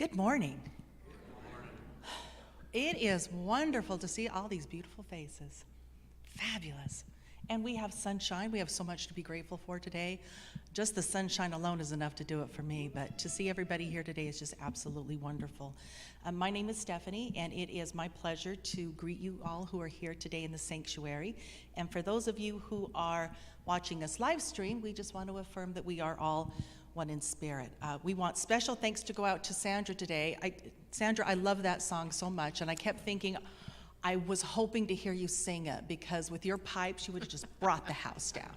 Good morning. It is wonderful to see all these beautiful faces. Fabulous. And we have sunshine. We have so much to be grateful for today. Just the sunshine alone is enough to do it for me, but to see everybody here today is just absolutely wonderful. My name is Stephanie, and it is my pleasure to greet you all who are here today in the sanctuary. And for those of you who are watching us live stream, we just want to affirm that we are all one in spirit. We want special thanks to go out to Sandra today. Sandra, I love that song so much, and I kept thinking, I was hoping to hear you sing it, because with your pipes, you would have just brought the house down.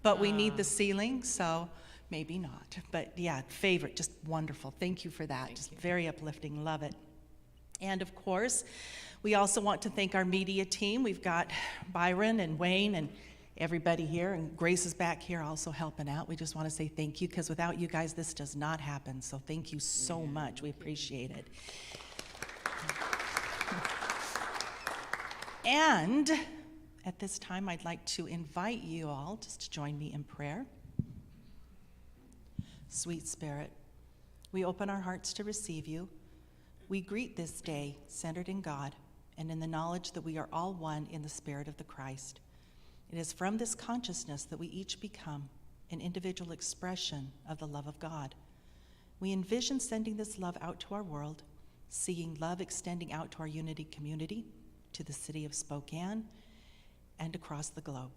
But we need the ceiling, so maybe not. But yeah, favorite, just wonderful. Thank you for that. Just very uplifting, love it. And of course, we also want to thank our media team. We've got Byron and Wayne and everybody here, and Grace is back here also helping out. We just want to say thank you, because without you guys, this does not happen. So thank you so much. We appreciate it. And at this time, I'd like to invite you all just to join me in prayer. Sweet Spirit, we open our hearts to receive you. We greet this day centered in God and in the knowledge that we are all one in the Spirit of the Christ. It is from this consciousness that we each become an individual expression of the love of God. We envision sending this love out to our world, seeing love extending out to our Unity community, to the city of Spokane, and across the globe.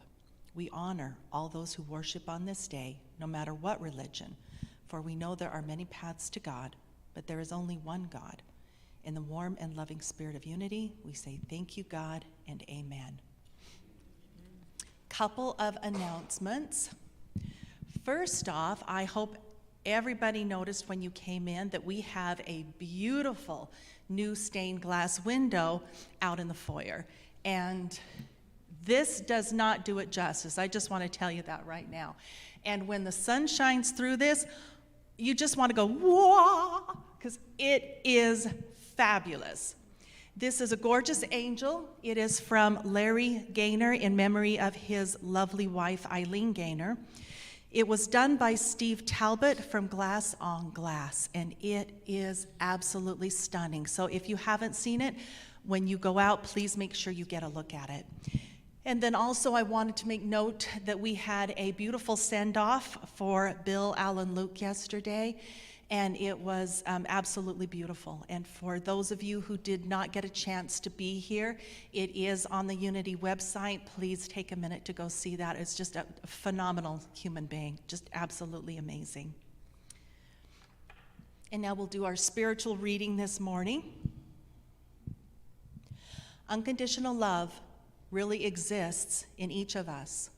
We honor all those who worship on this day, no matter what religion, for we know there are many paths to God, but there is only one God. In the warm and loving spirit of unity, we say thank you, God, and amen. Couple of announcements. First off, I hope everybody noticed when you came in that we have a beautiful new stained glass window out in the foyer. And this does not do it justice. I just want to tell you that right now. And when the sun shines through this, you just want to go, whoa, because it is fabulous. This is a gorgeous angel. It is from Larry Gaynor in memory of his lovely wife, Eileen Gaynor. It was done by Steve Talbot from Glass on Glass, and it is absolutely stunning. So if you haven't seen it, when you go out, please make sure you get a look at it. And then also I wanted to make note that we had a beautiful send-off for Bill Allen Luke yesterday, and it was absolutely beautiful. And for those of you who did not get a chance to be here, it is on the Unity website. Please take a minute to go see that. It's just a phenomenal human being, just absolutely amazing. And now we'll do our spiritual reading this morning. Unconditional love really exists in each of us.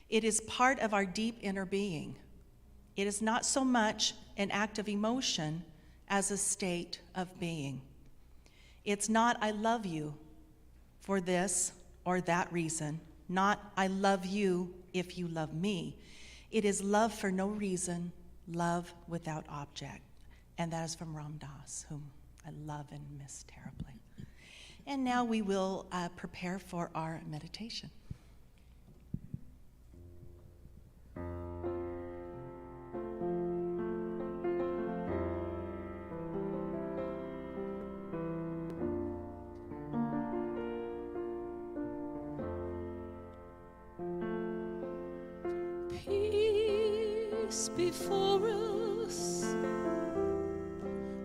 It is part of our deep inner being. It is not so much an act of emotion as a state of being. It's not I love you for this or that reason, not I love you if you love me. It is love for no reason, love without object. And that is from Ram Dass, whom I love and miss terribly. And now we will prepare for our meditation. Peace before us,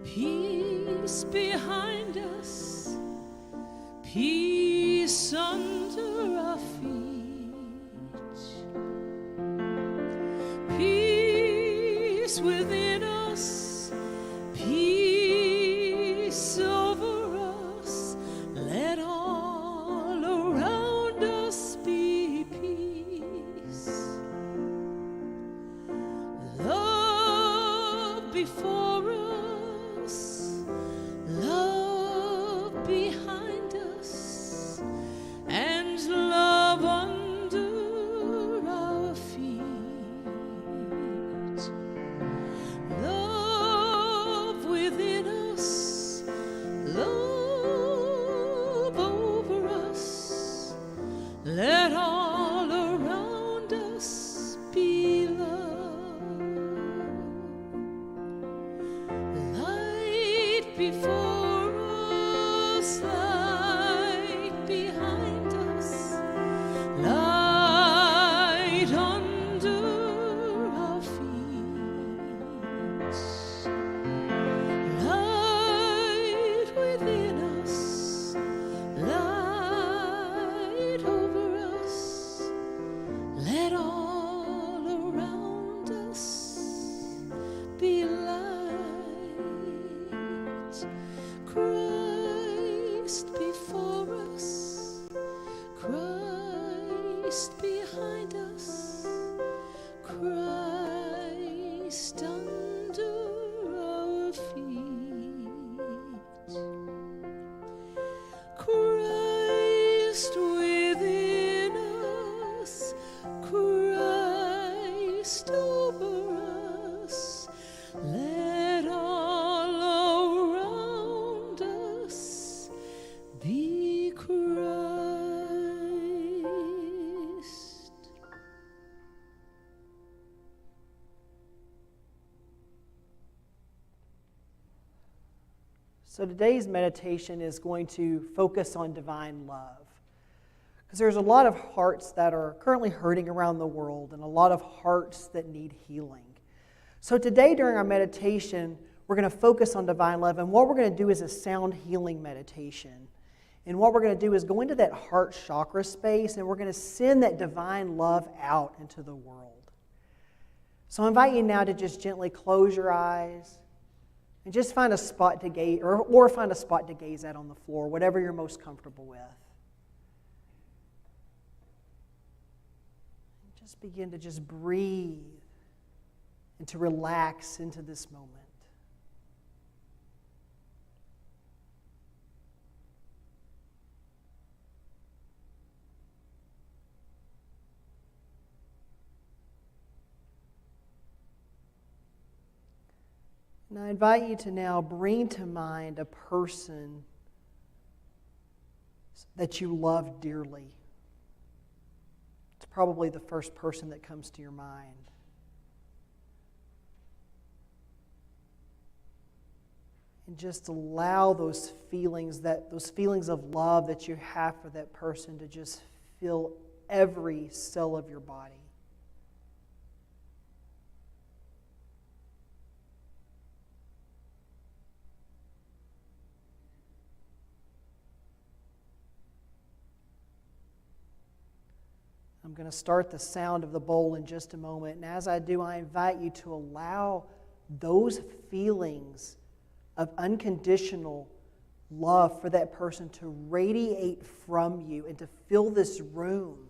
peace behind us, peace under our feet, peace within us, peace over us. Let all around us be peace. Love before us, love behind us, and love under our feet. Love within us, love over us. Let all around us be love. Christ behind us, Christ under our feet, Christ within us, Christ over us. Let all around us be Christ. So today's meditation is going to focus on divine love. Because there's a lot of hearts that are currently hurting around the world and a lot of hearts that need healing. So today during our meditation, we're going to focus on divine love, and what we're going to do is a sound healing meditation. And what we're going to do is go into that heart chakra space, and we're going to send that divine love out into the world. So I invite you now to just gently close your eyes and just find a spot to gaze, or find a spot to gaze at on the floor, whatever you're most comfortable with. Just begin to just breathe and to relax into this moment. And I invite you to now bring to mind a person that you love dearly. It's probably the first person that comes to your mind. And just allow those feelings of love that you have for that person to just fill every cell of your body. I'm going to start the sound of the bowl in just a moment. And as I do, I invite you to allow those feelings of unconditional love for that person to radiate from you and to fill this room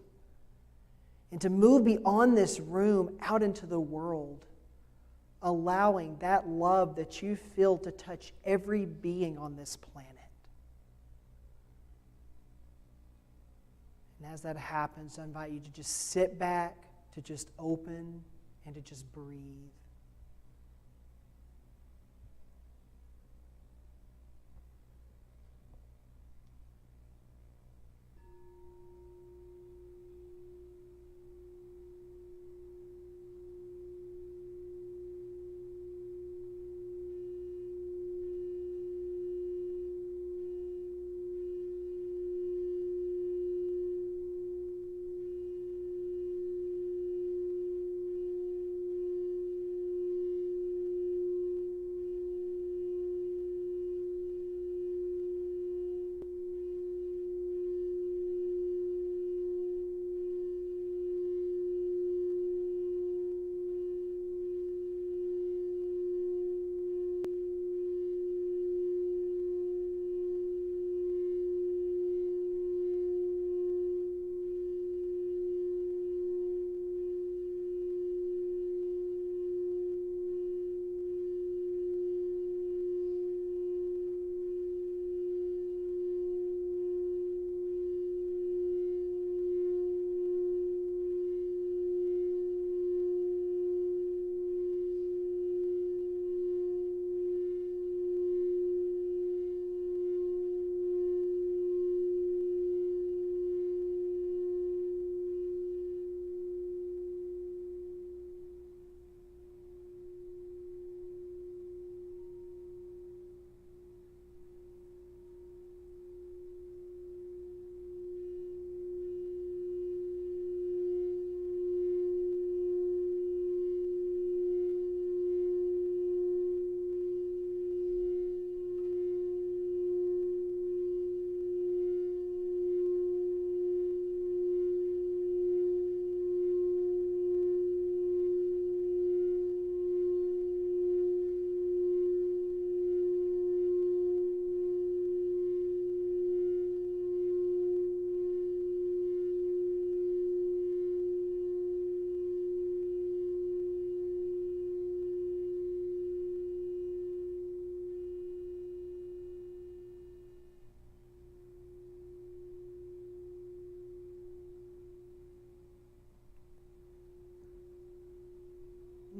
and to move beyond this room out into the world, allowing that love that you feel to touch every being on this planet. And as that happens, I invite you to just sit back, to just open, and to just breathe.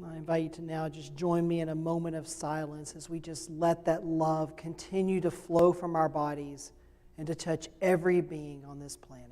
I invite you to now just join me in a moment of silence as we just let that love continue to flow from our bodies and to touch every being on this planet.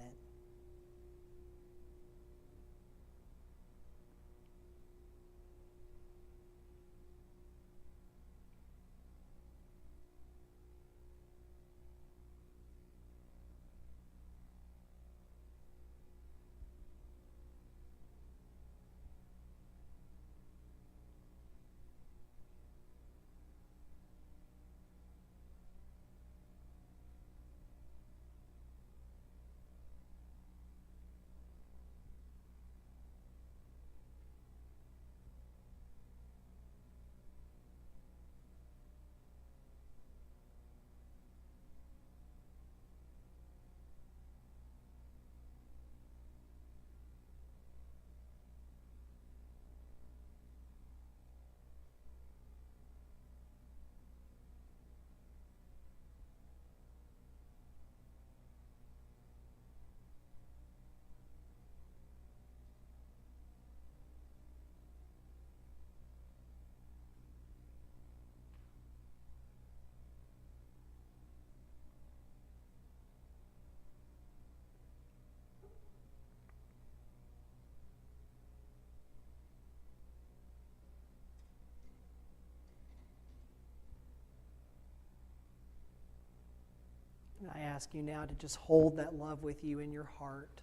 I ask you now to just hold that love with you in your heart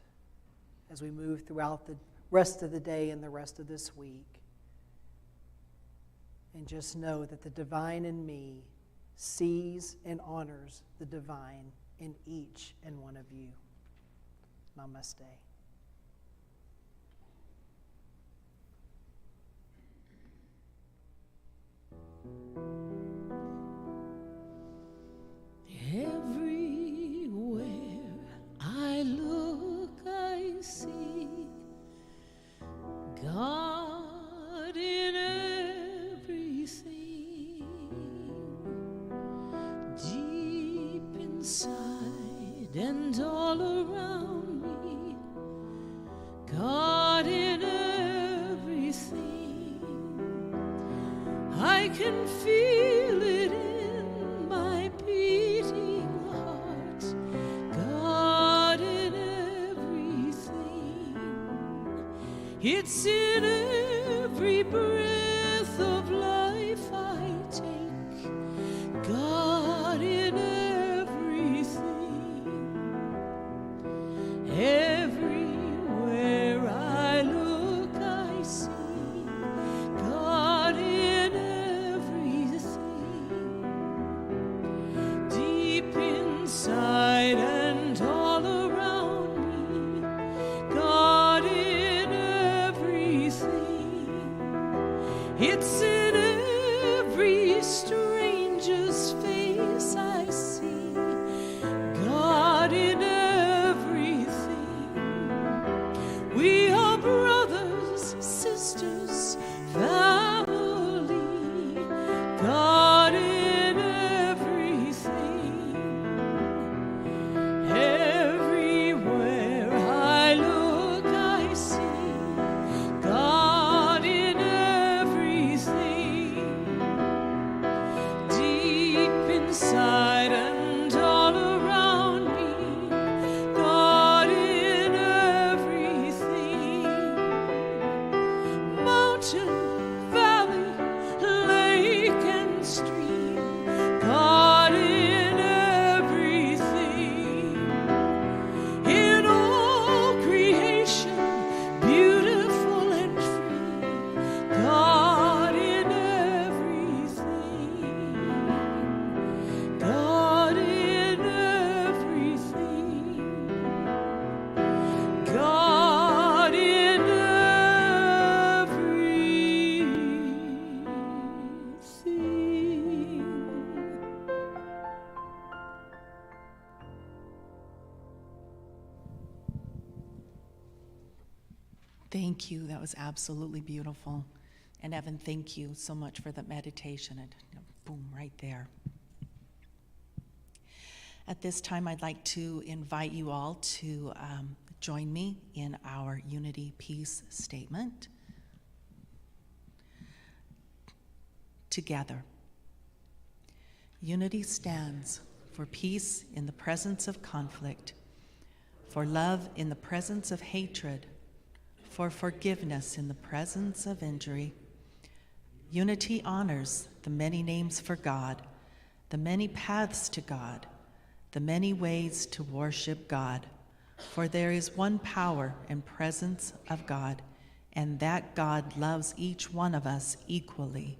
as we move throughout the rest of the day and the rest of this week. And just know that the divine in me sees and honors the divine in each and one of you. Namaste. Everywhere I look, I see God in everything. Deep inside and all around me, God in everything. I can feel it in my beating heart, God in everything. It's in every breath of life I take, God in everything. Everywhere I look, I see God in everything. Deep inside and all around me, God in everything. It's in every stranger's face I see God in everything. We are brothers, sisters, family, God in everything. Everywhere I look, I see God in everything. Deep inside and all around me, God in everything. Mountain, valley, lake and stream, God in everything. In all creation, beautiful and free, God in everything. God in everything. God in everything. Thank you. That was absolutely beautiful. And Evin, thank you so much for the meditation. And boom, right there. At this time, I'd like to invite you all to join me in our Unity Peace Statement. together. Unity stands for peace in the presence of conflict, for love in the presence of hatred, for forgiveness in the presence of injury. Unity honors the many names for God, the many paths to God, the many ways to worship God. For there is one power and presence of God, and that God loves each one of us equally.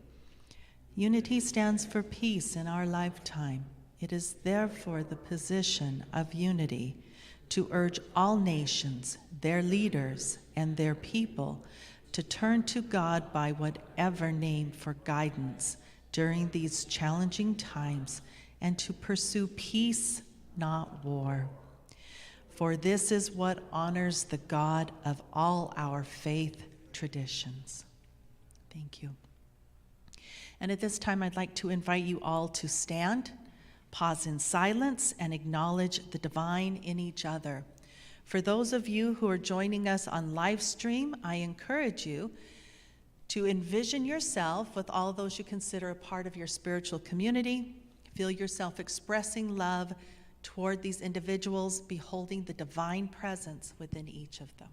Unity stands for peace in our lifetime. It is therefore the position of unity to urge all nations, their leaders, and their people to turn to God by whatever name for guidance during these challenging times, and to pursue peace, not war. For this is what honors the God of all our faith traditions. Thank you. And at this time, I'd like to invite you all to stand, pause in silence, and acknowledge the divine in each other. For those of you who are joining us on live stream, I encourage you to envision yourself with all those you consider a part of your spiritual community. Feel yourself expressing love toward these individuals, beholding the divine presence within each of them.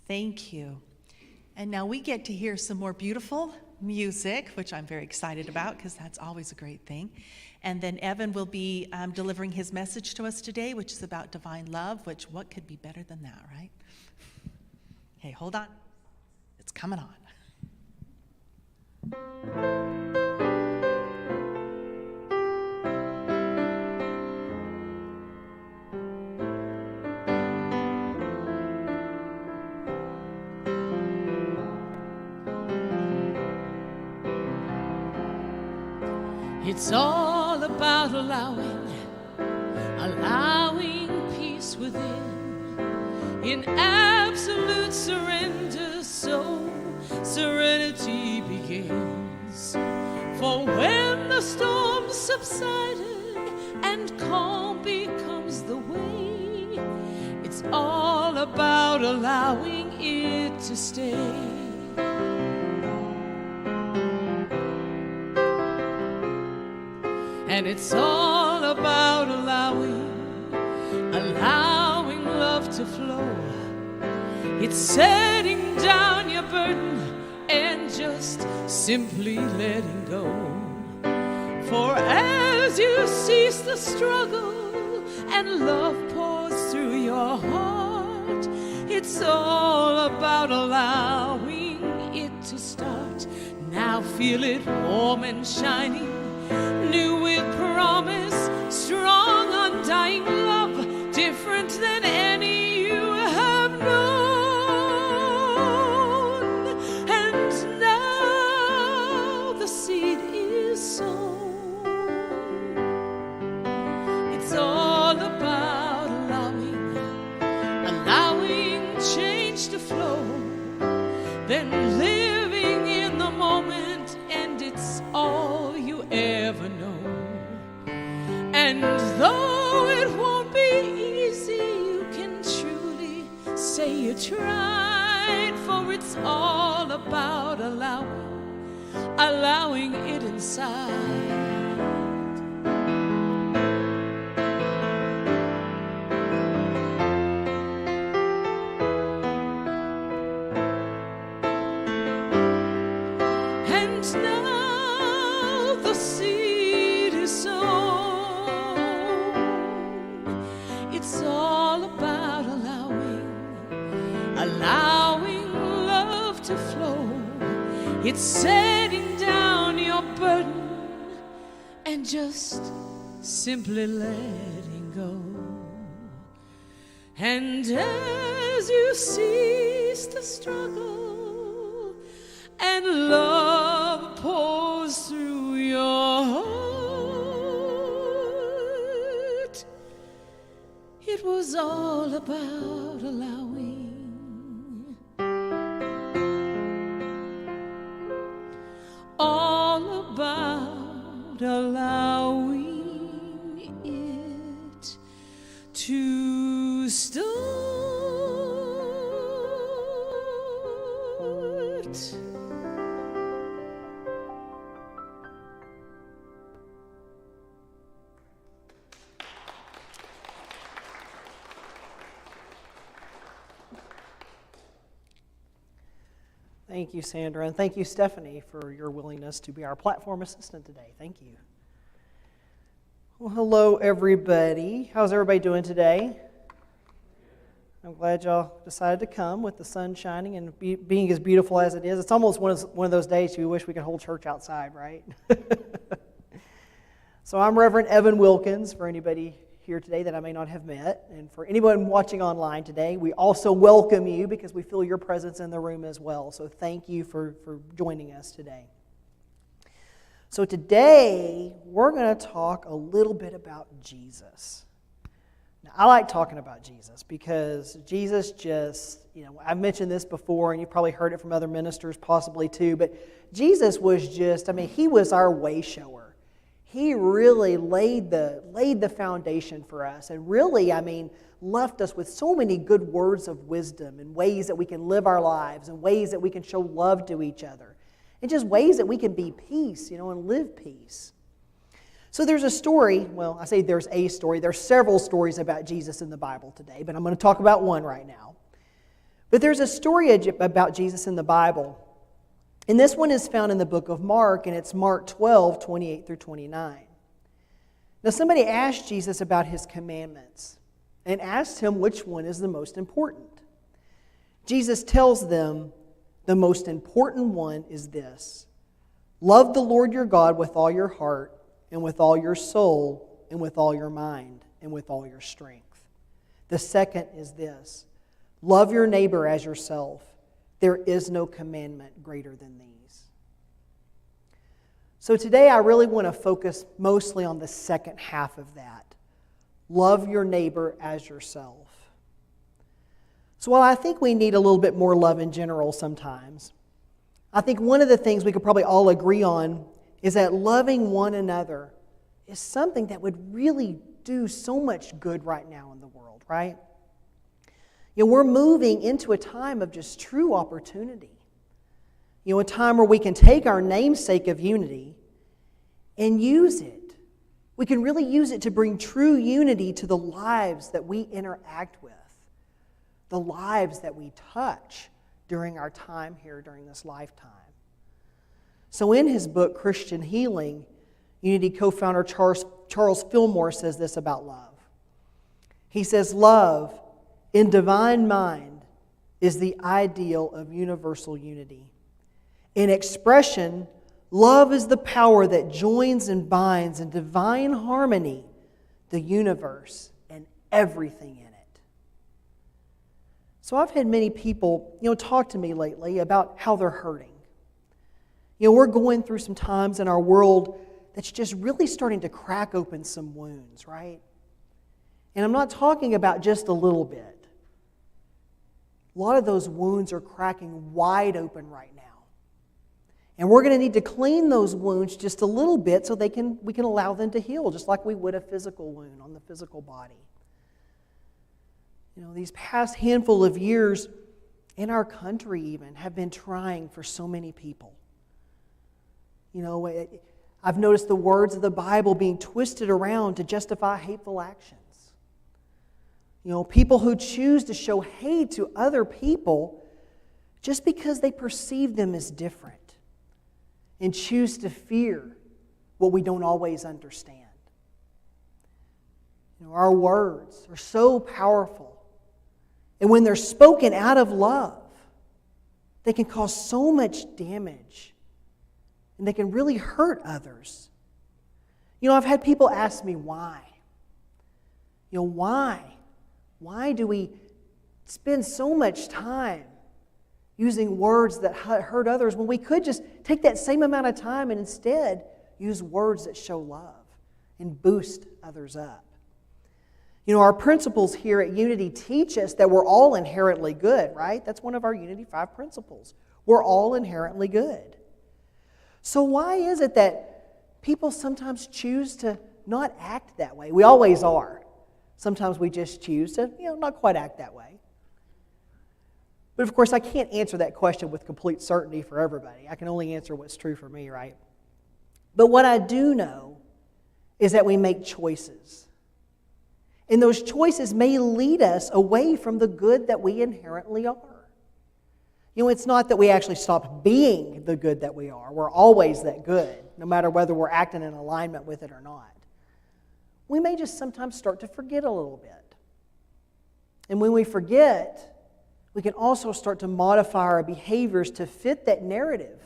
Thank you. And now we get to hear some more beautiful music, which I'm very excited about because that's always a great thing. And then Evin will be delivering his message to us today, which is about divine love, which what could be better than that, right? Hey, hold on. It's coming on. It's all about allowing peace within. In absolute surrender, so serenity begins. For when the storm subsided and calm becomes the way, it's all about allowing it to stay. And it's all about allowing love to flow. It's setting down your burden and just simply letting go. For as you cease the struggle and love pours through your heart, it's all about allowing it to start. Now feel it warm and shining, new with promise, strong, undying love, different than any you have known. And now the seed is sown. It's all about allowing change to flow, then living in the moment, and it's all you ever know. And though it won't be easy, you can truly say you tried, for it's all about allowing it inside. It's setting down your burden and just simply letting go. And as you cease the struggle and love pours through your heart, it was all about allowing about allowing it to start. Thank you, Sandra, and thank you, Stephanie, for your willingness to be our platform assistant today. Thank you. Well, hello, everybody. How's everybody doing today? I'm glad y'all decided to come with the sun shining and being as beautiful as it is. It's almost one of those days you wish we could hold church outside, right? So I'm Reverend Evin Wilkins, for anybody here today that I may not have met. And for anyone watching online today, we also welcome you because we feel your presence in the room as well. So thank you for joining us today. So today, we're going to talk a little bit about Jesus. Now, I like talking about Jesus because Jesus just, I've mentioned this before, and you've probably heard it from other ministers possibly too, but Jesus was just, he was our way shower. He really laid the foundation for us and really, left us with so many good words of wisdom and ways that we can live our lives and ways that we can show love to each other and just ways that we can be peace, and live peace. So there's a story, well, I say there's a story. There's several stories about Jesus in the Bible today, but I'm going to talk about one right now. But there's a story about Jesus in the Bible. And this one is found in the book of Mark, and it's Mark 12, 28 through 29. Now, somebody asked Jesus about his commandments and asked him which one is the most important. Jesus tells them the most important one is this: love the Lord your God with all your heart and with all your soul and with all your mind and with all your strength. The second is this: love your neighbor as yourself. There is no commandment greater than these. So today I really want to focus mostly on the second half of that. Love your neighbor as yourself. So while I think we need a little bit more love in general sometimes, I think one of the things we could probably all agree on is that loving one another is something that would really do so much good right now in the world, right? We're moving into a time of just true opportunity. A time where we can take our namesake of unity and use it. We can really use it to bring true unity to the lives that we interact with, the lives that we touch during our time here, during this lifetime. So in his book, Christian Healing, Unity co-founder Charles Fillmore says this about love. He says, love in divine mind is the ideal of universal unity. In expression, love is the power that joins and binds in divine harmony the universe and everything in it. So I've had many people, talk to me lately about how they're hurting. We're going through some times in our world that's just really starting to crack open some wounds, right? And I'm not talking about just a little bit. A lot of those wounds are cracking wide open right now. And we're going to need to clean those wounds just a little bit so we can allow them to heal, just like we would a physical wound on the physical body. These past handful of years in our country even have been trying for so many people. I've noticed the words of the Bible being twisted around to justify hateful actions. People who choose to show hate to other people just because they perceive them as different and choose to fear what we don't always understand. Our words are so powerful. And when they're spoken out of love, they can cause so much damage. And they can really hurt others. I've had people ask me why. Why? Why do we spend so much time using words that hurt others when we could just take that same amount of time and instead use words that show love and boost others up? Our principles here at Unity teach us that we're all inherently good, right? That's one of our Unity 5 principles. We're all inherently good. So why is it that people sometimes choose to not act that way? We always are. Sometimes we just choose to, not quite act that way. But of course, I can't answer that question with complete certainty for everybody. I can only answer what's true for me, right? But what I do know is that we make choices. And those choices may lead us away from the good that we inherently are. It's not that we actually stop being the good that we are. We're always that good, no matter whether we're acting in alignment with it or not. We may just sometimes start to forget a little bit. And when we forget, we can also start to modify our behaviors to fit that narrative,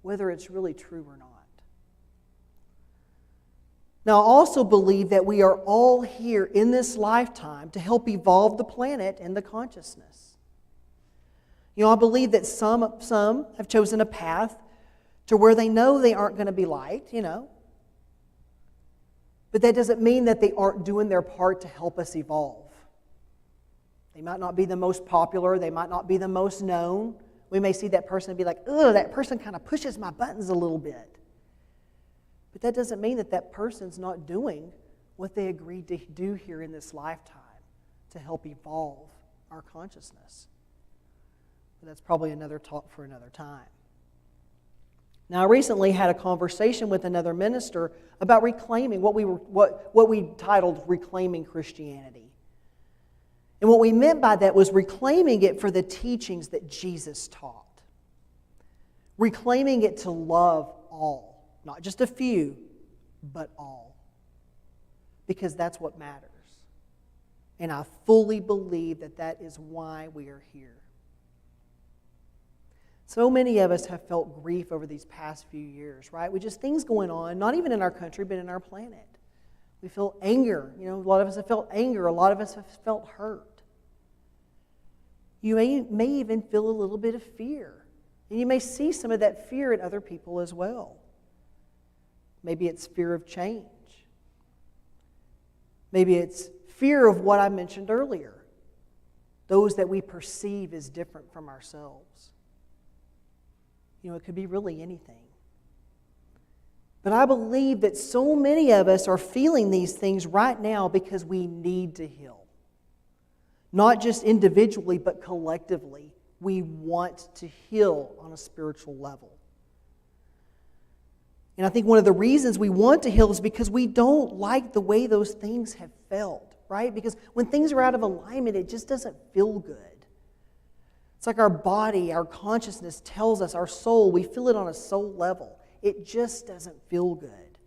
whether it's really true or not. Now, I also believe that we are all here in this lifetime to help evolve the planet and the consciousness. I believe that some have chosen a path to where they know they aren't going to be liked, But that doesn't mean that they aren't doing their part to help us evolve. They might not be the most popular. They might not be the most known. We may see that person and be like, ugh, that person kind of pushes my buttons a little bit. But that doesn't mean that that person's not doing what they agreed to do here in this lifetime to help evolve our consciousness. But that's probably another talk for another time. Now, I recently had a conversation with another minister about reclaiming what we titled Reclaiming Christianity. And what we meant by that was reclaiming it for the teachings that Jesus taught. Reclaiming it to love all, not just a few, but all. Because that's what matters. And I fully believe that that is why we are here. So many of us have felt grief over these past few years, right? We just, things going on, not even in our country, but in our planet. We feel anger. A lot of us have felt anger. A lot of us have felt hurt. You may even feel a little bit of fear. And you may see some of that fear in other people as well. Maybe it's fear of change. Maybe it's fear of what I mentioned earlier. Those that we perceive as different from ourselves. It could be really anything. But I believe that so many of us are feeling these things right now because we need to heal. Not just individually, but collectively. We want to heal on a spiritual level. And I think one of the reasons we want to heal is because we don't like the way those things have felt, right? Because when things are out of alignment, it just doesn't feel good. It's like our body, our consciousness tells us, our soul, we feel it on a soul level. It just doesn't feel good.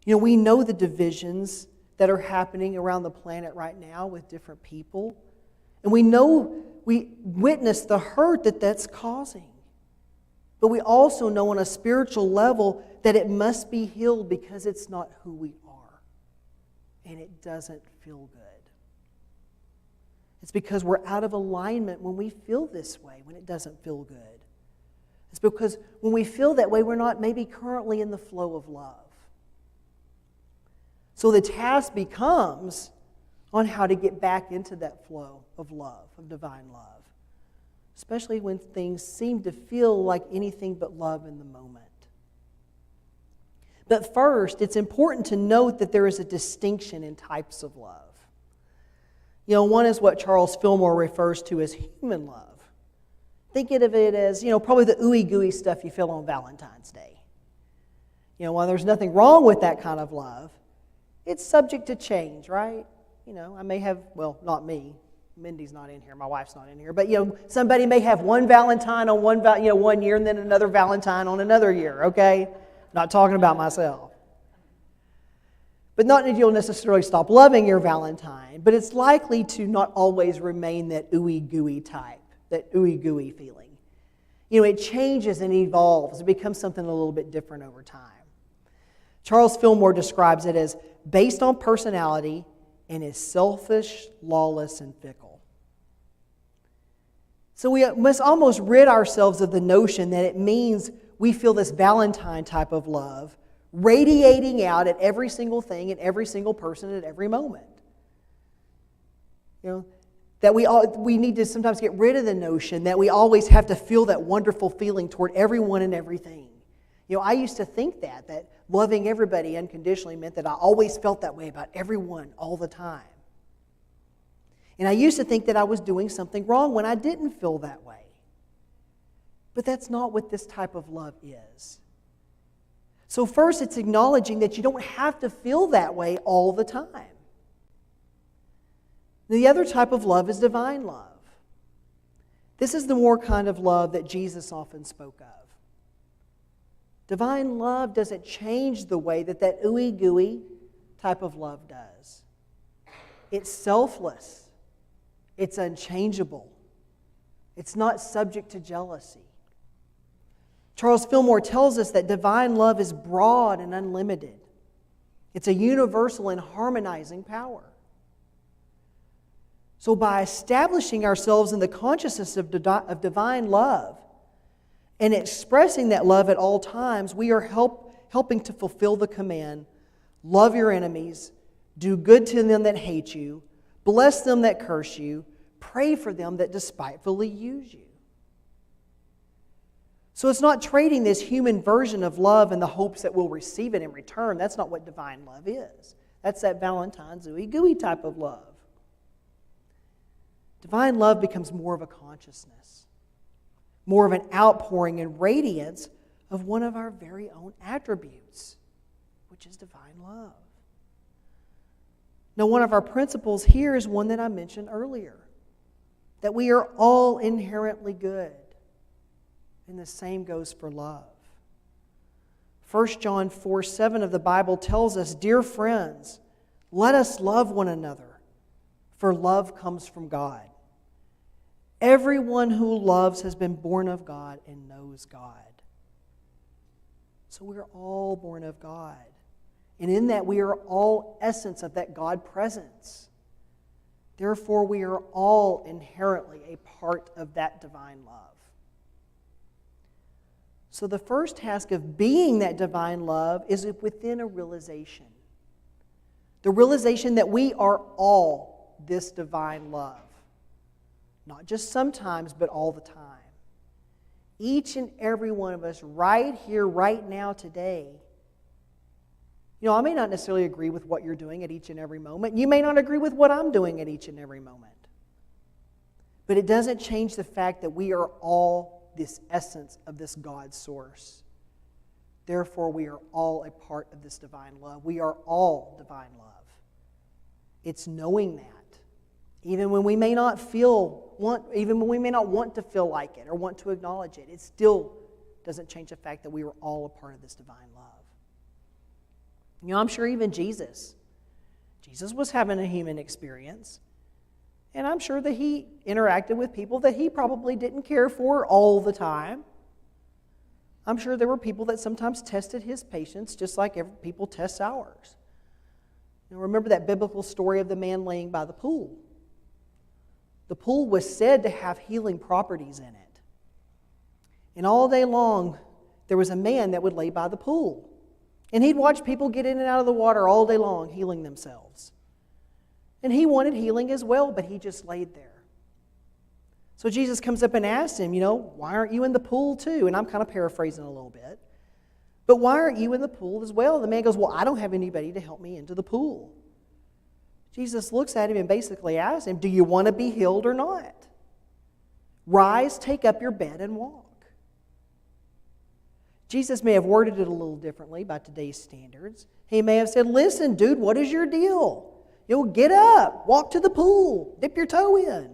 We know the divisions that are happening around the planet right now with different people. And we witness the hurt that that's causing. But we also know on a spiritual level that it must be healed because it's not who we are. And it doesn't feel good. It's because we're out of alignment when we feel this way, when it doesn't feel good. It's because when we feel that way, we're not maybe currently in the flow of love. So the task becomes on how to get back into that flow of love, of divine love. Especially when things seem to feel like anything but love in the moment. But first, it's important to note that there is a distinction in types of love. One is what Charles Fillmore refers to as human love. Think of it as, probably the ooey-gooey stuff you feel on Valentine's Day. While there's nothing wrong with that kind of love, it's subject to change, right? I may have, well, not me. Mindy's not in here. My wife's not in here. But, somebody may have one Valentine on one year and then another Valentine on another year, okay? Not talking about myself. But not that you'll necessarily stop loving your Valentine, but it's likely to not always remain that ooey-gooey type, that ooey-gooey feeling. It changes and evolves. It becomes something a little bit different over time. Charles Fillmore describes it as based on personality and is selfish, lawless, and fickle. So we must almost rid ourselves of the notion that it means we feel this Valentine type of love radiating out at every single thing and every single person at every moment. That we need to sometimes get rid of the notion that we always have to feel that wonderful feeling toward everyone and everything. I used to think that loving everybody unconditionally meant that I always felt that way about everyone all the time. And I used to think that I was doing something wrong when I didn't feel that way. But that's not what this type of love is. So first, it's acknowledging that you don't have to feel that way all the time. The other type of love is divine love. This is the more kind of love that Jesus often spoke of. Divine love doesn't change the way that ooey-gooey type of love does. It's selfless. It's unchangeable. It's not subject to jealousy. Charles Fillmore tells us that divine love is broad and unlimited. It's a universal and harmonizing power. So by establishing ourselves in the consciousness of divine love and expressing that love at all times, we are helping to fulfill the command, love your enemies, do good to them that hate you, bless them that curse you, pray for them that despitefully use you. So it's not trading this human version of love in the hopes that we'll receive it in return. That's not what divine love is. That's that Valentine's ooey-gooey type of love. Divine love becomes more of a consciousness, more of an outpouring and radiance of one of our very own attributes, which is divine love. Now, one of our principles here is one that I mentioned earlier, that we are all inherently good. And the same goes for love. 1 John 4:7 of the Bible tells us, "Dear friends, let us love one another, for love comes from God. Everyone who loves has been born of God and knows God." So we're all born of God. And in that we are all essence of that God presence. Therefore, we are all inherently a part of that divine love. So the first task of being that divine love is within a realization. The realization that we are all this divine love. Not just sometimes, but all the time. Each and every one of us right here, right now, today. I may not necessarily agree with what you're doing at each and every moment. You may not agree with what I'm doing at each and every moment. But it doesn't change the fact that we are all this essence of this God source. Therefore, we are all a part of this divine love. We are all divine love. It's knowing that. Even when we may not want to feel like it or want to acknowledge it, it still doesn't change the fact that we are all a part of this divine love. I'm sure even Jesus was having a human experience. And I'm sure that he interacted with people that he probably didn't care for all the time. I'm sure there were people that sometimes tested his patience just like people test ours. Remember that biblical story of the man laying by the pool. The pool was said to have healing properties in it. And all day long, there was a man that would lay by the pool. And he'd watch people get in and out of the water all day long, healing themselves. And he wanted healing as well, but he just laid there. So Jesus comes up and asks him, why aren't you in the pool too? And I'm kind of paraphrasing a little bit. But why aren't you in the pool as well? The man goes, well, I don't have anybody to help me into the pool. Jesus looks at him and basically asks him, do you want to be healed or not? Rise, take up your bed and walk. Jesus may have worded it a little differently by today's standards. He may have said, listen, dude, what is your deal? Get up, walk to the pool, dip your toe in.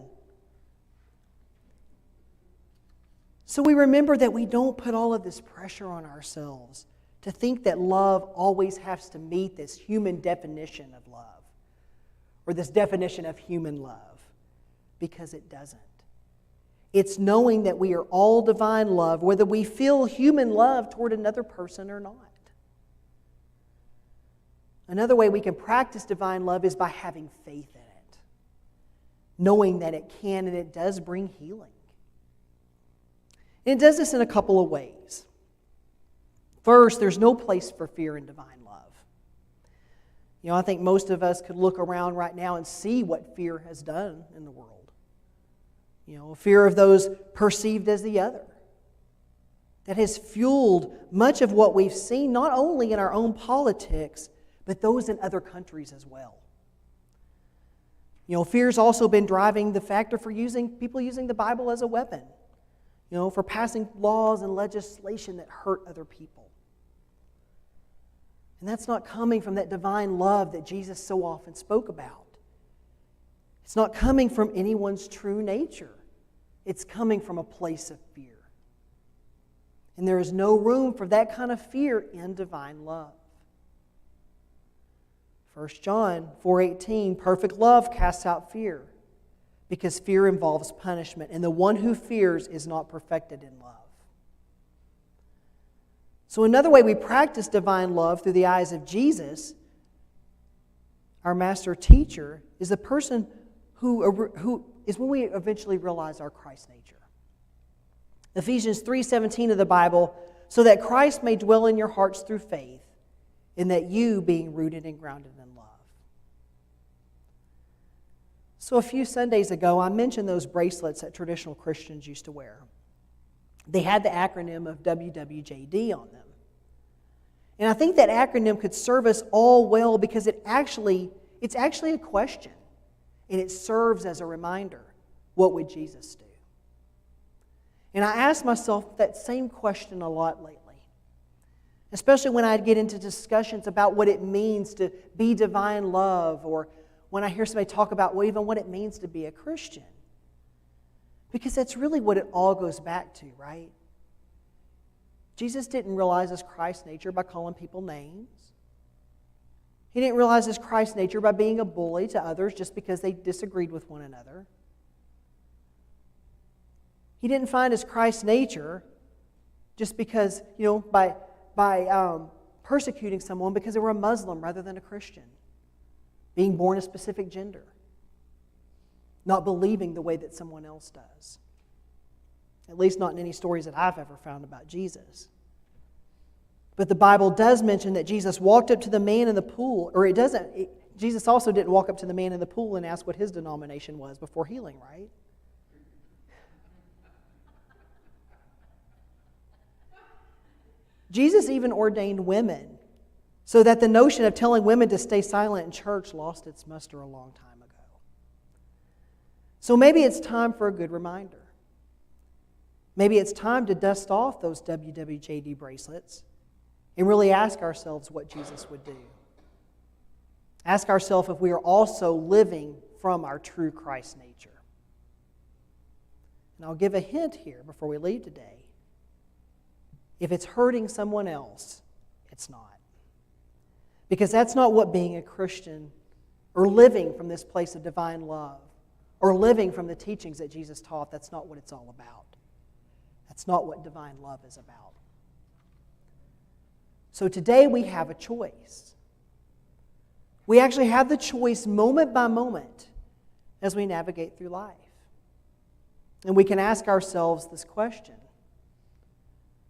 So we remember that we don't put all of this pressure on ourselves to think that love always has to meet this human definition of love or this definition of human love, because it doesn't. It's knowing that we are all divine love, whether we feel human love toward another person or not. Another way we can practice divine love is by having faith in it, knowing that it can and it does bring healing. And it does this in a couple of ways. First, there's no place for fear in divine love. I think most of us could look around right now and see what fear has done in the world. A fear of those perceived as the other. That has fueled much of what we've seen, not only in our own politics, but those in other countries as well. Fear's also been driving the factor for people using the Bible as a weapon, for passing laws and legislation that hurt other people. And that's not coming from that divine love that Jesus so often spoke about. It's not coming from anyone's true nature. It's coming from a place of fear. And there is no room for that kind of fear in divine love. 1 John 4:18, perfect love casts out fear, because fear involves punishment, and the one who fears is not perfected in love. So another way we practice divine love through the eyes of Jesus, our master teacher, is the person who is when we eventually realize our Christ nature. Ephesians 3:17 of the Bible, so that Christ may dwell in your hearts through faith, and that you being rooted and grounded in love. So a few Sundays ago, I mentioned those bracelets that traditional Christians used to wear. They had the acronym of WWJD on them. And I think that acronym could serve us all well because it's actually a question. And it serves as a reminder. What would Jesus do? And I ask myself that same question a lot lately. Especially when I get into discussions about what it means to be divine love, or when I hear somebody talk about even what it means to be a Christian. Because that's really what it all goes back to, right? Jesus didn't realize his Christ nature by calling people names. He didn't realize his Christ nature by being a bully to others just because they disagreed with one another. He didn't find his Christ nature just because, by persecuting someone because they were a Muslim rather than a Christian, being born a specific gender, not believing the way that someone else does. At least not in any stories that I've ever found about Jesus. But the Bible does mention that Jesus walked up to the man in the pool, or Jesus also didn't walk up to the man in the pool and ask what his denomination was before healing, right? Jesus even ordained women so that the notion of telling women to stay silent in church lost its muster a long time ago. So maybe it's time for a good reminder. Maybe it's time to dust off those WWJD bracelets and really ask ourselves what Jesus would do. Ask ourselves if we are also living from our true Christ nature. And I'll give a hint here before we leave today. If it's hurting someone else, it's not. Because that's not what being a Christian or living from this place of divine love or living from the teachings that Jesus taught, that's not what it's all about. That's not what divine love is about. So today we have a choice. We actually have the choice moment by moment as we navigate through life. And we can ask ourselves this question.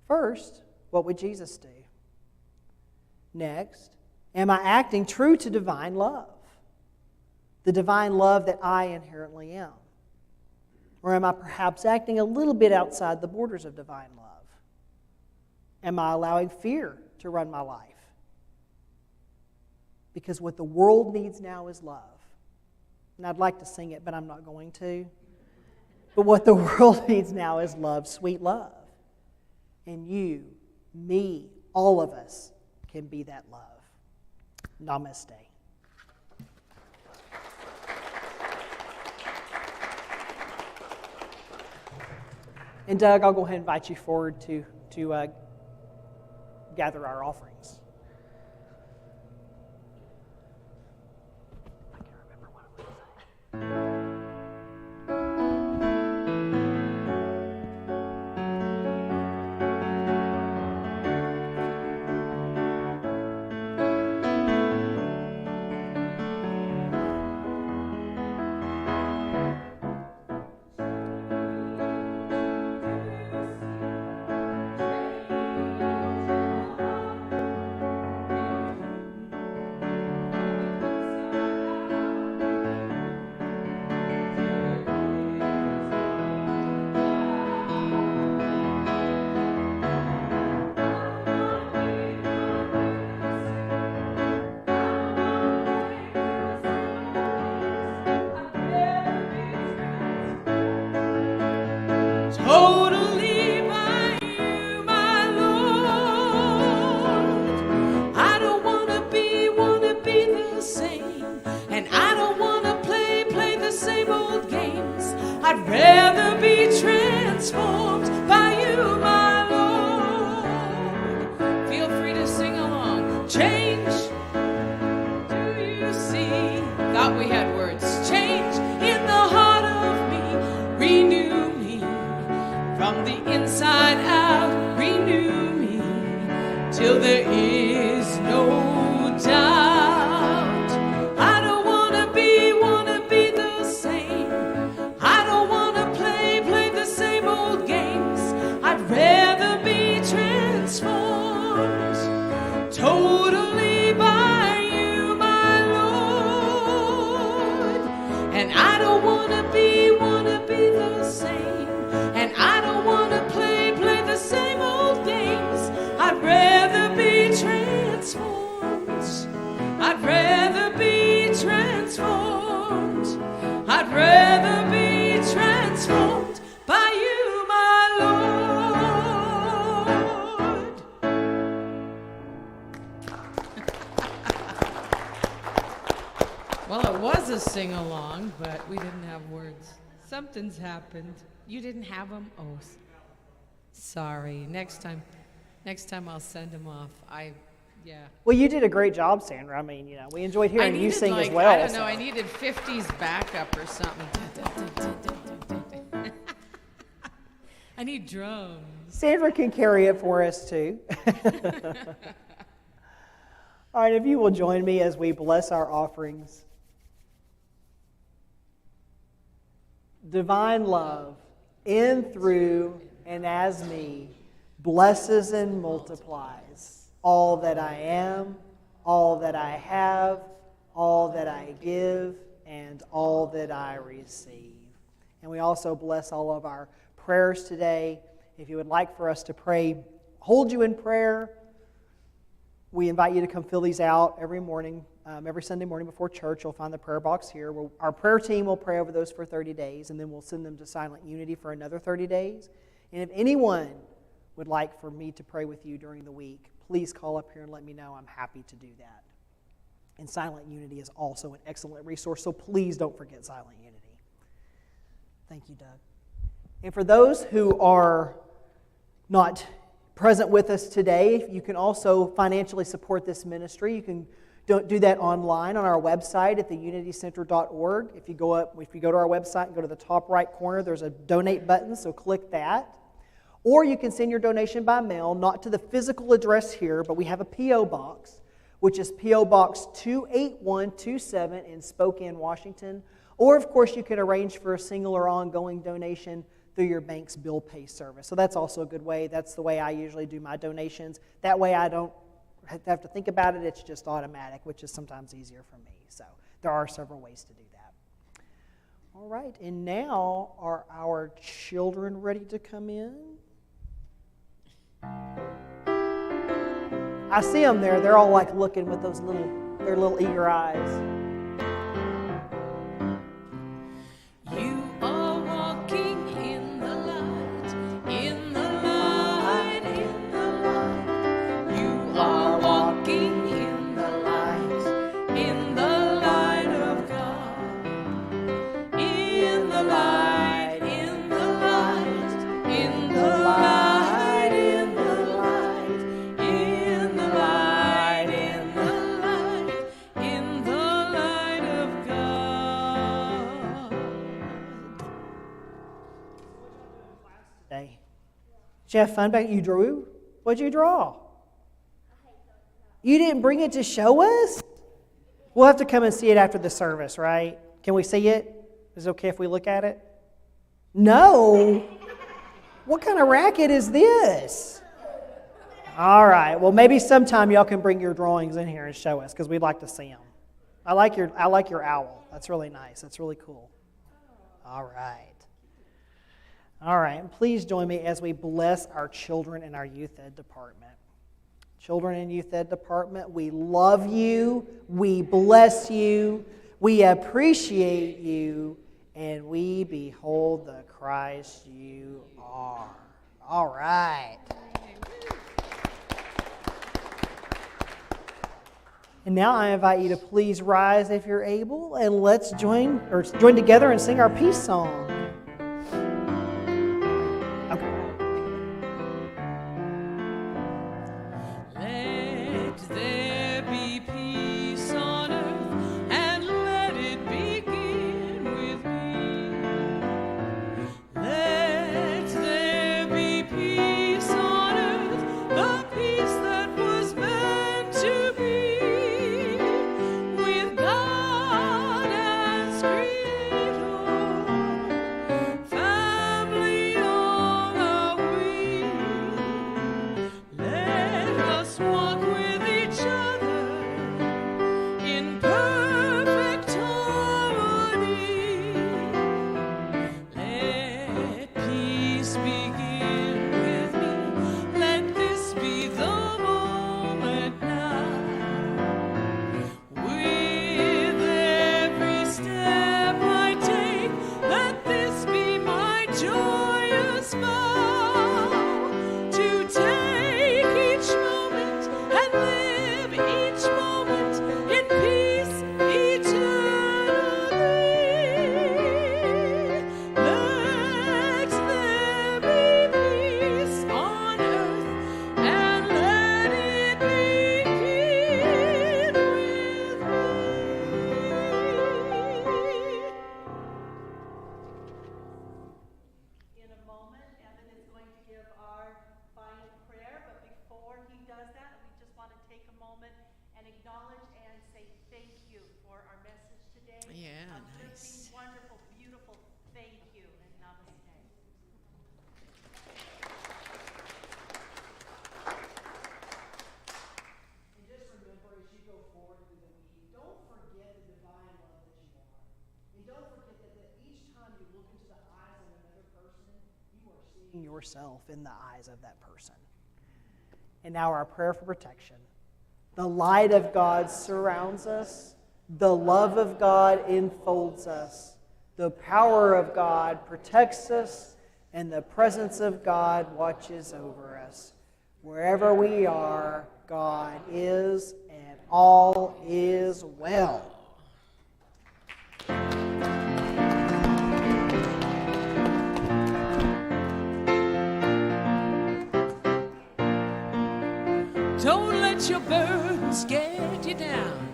First, what would Jesus do? Next, am I acting true to divine love? The divine love that I inherently am? Or am I perhaps acting a little bit outside the borders of divine love? Am I allowing fear to run my life? Because what the world needs now is love. And I'd like to sing it, but I'm not going to. But what the world needs now is love, sweet love. And you, me, all of us can be that love. Namaste. And Doug, I'll go ahead and invite you forward to gather our offerings. I can't remember what I was saying. totally by you, my Lord. I don't wanna be the same, and I don't wanna play the same old games. I'd rather be transformed by you, my Lord. Feel free to sing along. Change, do you see? Thought we had words. Change in the heart of me, renew me from the inside out, renew me till there is no doubt. I don't wanna be the same. I don't wanna play the same old games. I'd rather be transformed totally by you, my Lord. And I don't wanna be the same. And I don't wanna play the same old games. I'd rather be transformed. I'd rather be transformed. I'd rather be transformed by you, my Lord. Well, it was a sing-along, but we didn't have words. Something's happened. You didn't have them? Oh, sorry. Next time I'll send them off. Yeah. Well, you did a great job, Sandra. I mean, we enjoyed hearing you sing as well. I don't know, so. I needed 50s backup or something. I need drums. Sandra can carry it for us, too. All right, if you will join me as we bless our offerings. Divine love, in, through, and as me, blesses and multiplies all that I am, all that I have, all that I give, and all that I receive. And we also bless all of our prayers today. If you would like for us to pray, hold you in prayer, we invite you to come fill these out every morning, every Sunday morning before church. You'll find the prayer box here. Our prayer team will pray over those for 30 days, and then we'll send them to Silent Unity for another 30 days. And if anyone would like for me to pray with you during the week, please call up here and let me know. I'm happy to do that. And Silent Unity is also an excellent resource, so please don't forget Silent Unity. Thank you, Doug. And for those who are not present with us today, you can also financially support this ministry. You can do that online on our website at theunitycenter.org. If you go to our website and go to the top right corner, there's a donate button, so click that. Or you can send your donation by mail, not to the physical address here, but we have a P.O. box, which is P.O. Box 28127 in Spokane, Washington. Or, of course, you can arrange for a single or ongoing donation through your bank's bill pay service. So that's also a good way. That's the way I usually do my donations. That way I don't have to think about it. It's just automatic, which is sometimes easier for me. So there are several ways to do that. All right, and now are our children ready to come in? I see them there. They're all like looking with their little eager eyes. You are walking in the light, in the light, in the light. You are walking in the light of God. In the light, in the light, in the light, in the light, in the light, in the light, in the light of God. Today. Did you have fun back? You drew? What'd you draw? You didn't bring it to show us? We'll have to come and see it after the service, right? Can we see it? Is it okay if we look at it? No. What kind of racket is this? All right. Well, maybe sometime y'all can bring your drawings in here and show us because we'd like to see them. I like your owl. That's really nice. That's really cool. All right. All right. And please join me as we bless our children in our youth ed department. Children in youth ed department, we love you. We bless you. We appreciate you. and we behold the Christ you are. All right. And now I invite you to please rise if you're able, and let's join together and sing our peace song. Let there be peace on earth, and let it begin with me. Let there be peace on earth, the peace that was meant to be, with God as creator, family all are we. Let us walk with each other in perfect harmony. Let peace begin with me. Let this be the moment now. With every step I take, let this be my joyous vow, to take each moment and live each moment in peace eternally. Let there be peace on earth, and let it begin with me. In a moment, Evin is going to give our final prayer, but before he does that, we just want to take a moment and acknowledge and say thank you for our message today. Yeah, Uplifting, nice. wonderful, beautiful. Thank you, and namaste. And just remember, as you go forward through the week, don't forget the divine love that you are. And don't forget that each time you look into the eyes of another person, you are seeing yourself in the eyes of that person. And now our prayer for protection. The light of God surrounds us. The love of God enfolds us. The power of God protects us. And the presence of God watches over us. Wherever we are, God is, and all is well. Don't let your burdens get you down.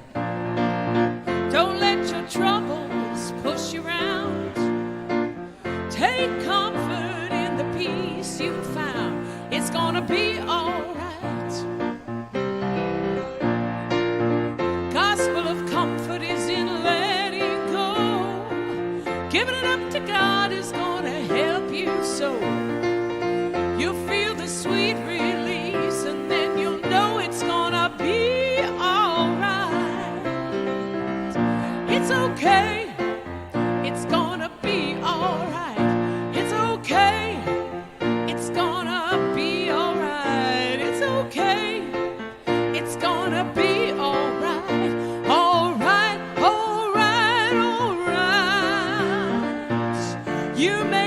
Don't let your troubles push you around. Take comfort in the peace you found. It's gonna be all right. Gospel of comfort is in letting go. Giving it up to God is gonna help you so. You'll feel the sweet release, and then you'll know it's gonna be all right. It's okay. It's gonna be all right. It's okay. It's gonna be all right. It's okay. It's gonna be all right. All right. All right. All right. You may